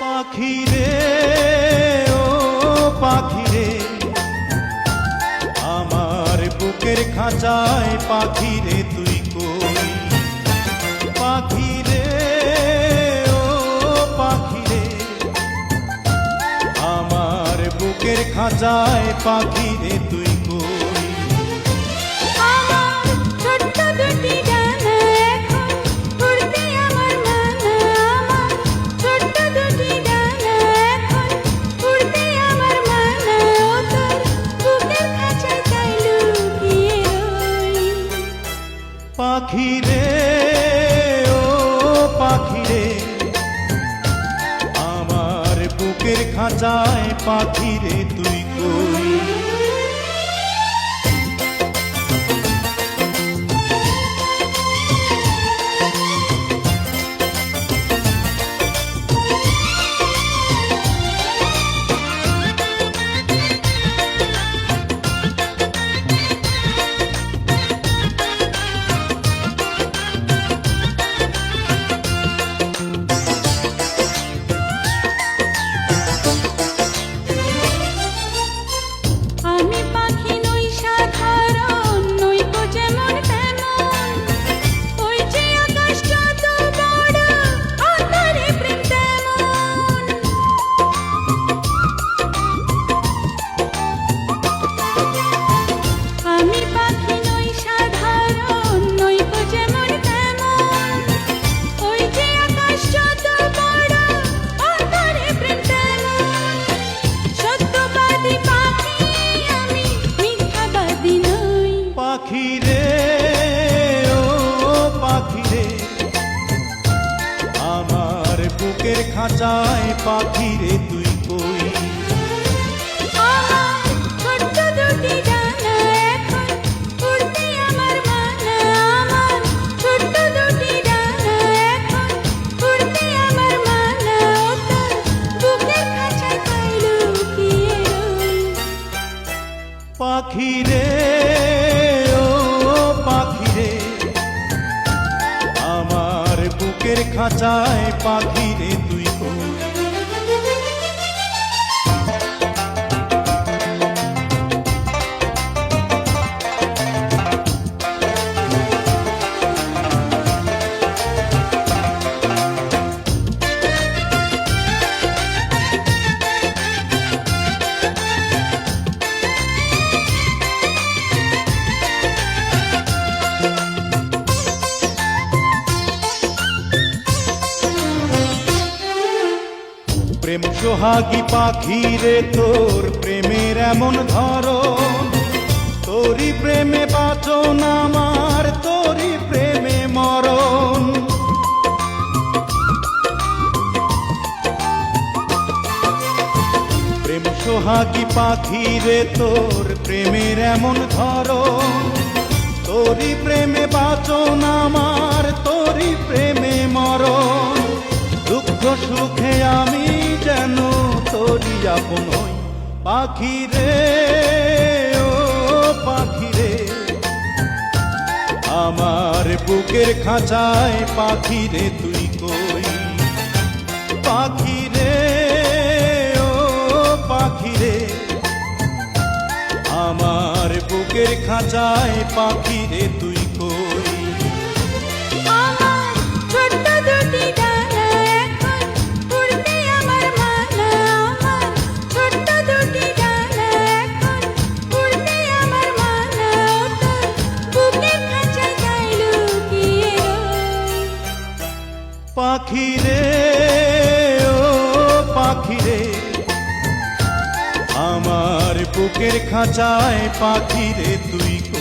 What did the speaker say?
পাখি রে ও পাখি রে, আমার বুকের খাঁচায় পাখি রে তুই কই। পাখি রে ও পাখি রে, আমার বুকের খাঁচায় পাখি রে তুই কই। আমার ছোট্ট দুটি ডানা এখন উড়তে আমার মানা, আমার ছোট্ট দুটি ডানা এখন উড়তে আমার মানা, ও তোর বুকের খাঁচায় তাই লুকিয়ে রই। পাখি রে ও পাখি রে, আমার বুকের খাঁচায় পাখি রে তুই কই। আমি পাখি নই সাধারণ, নই গো যেমন তেমন, ওই যে আকাশ যত বড় আঁধারে প্রেম তেমন। আমি পাখি নই সাধারণ, নই গো যেমন তেমন, ওই যে আকাশ যত বড় আঁধারে প্রেম তেমন। সত্যবাদী পাখি আমি, মিথ্যাবাদী নই। পাখি রে ও পাখি রে, আমার বুকের খাঁচায় পাখি রে তুই কই। আমার ছোট্ট দুটি ডানা এখন উড়তে আমার মানা, আমার ছোট্ট দুটি ডানা এখন উড়তে আমার মানা, ও তোর বুকের খাঁচায় তাই লুকিয়ে রই। পাখি রে ও পাখি রে, আমার বুকের খাঁচায় পাখি রে তুই কই। প্রেম সোহাগী পাখি রে, তোর প্রেমের এমন ধরন, তোরই প্রেমে বাঁচন আমার, তোরই প্রেমে মরণ। প্রেম সোহাগী পাখি রে, তোর প্রেমের এমন ধরন, তোরই প্রেমে বাঁচন আমার, তোরই প্রেমে মরণ। দুঃখ সুখে আমি যেন তোরই আপন হই। পাখি রে ও পাখি রে, আমার বুকের খাঁচায় পাখি রে তুই কই। পাখি রে ও পাখি রে, আমার বুকের খাঁচায় পাখি রে তুই কই। আমার ছোট্ট দুটি ডানা এখন উড়তে আমার মানা, আমার ছোট্ট দুটি ডানা এখন উড়তে আমার মানা, ও তোর বুকের খাঁচায় তাই লুকিয়ে রই। পাখি রে ও পাখি রে, আমার বুকের খাঁচায় পাখি রে তুই কই।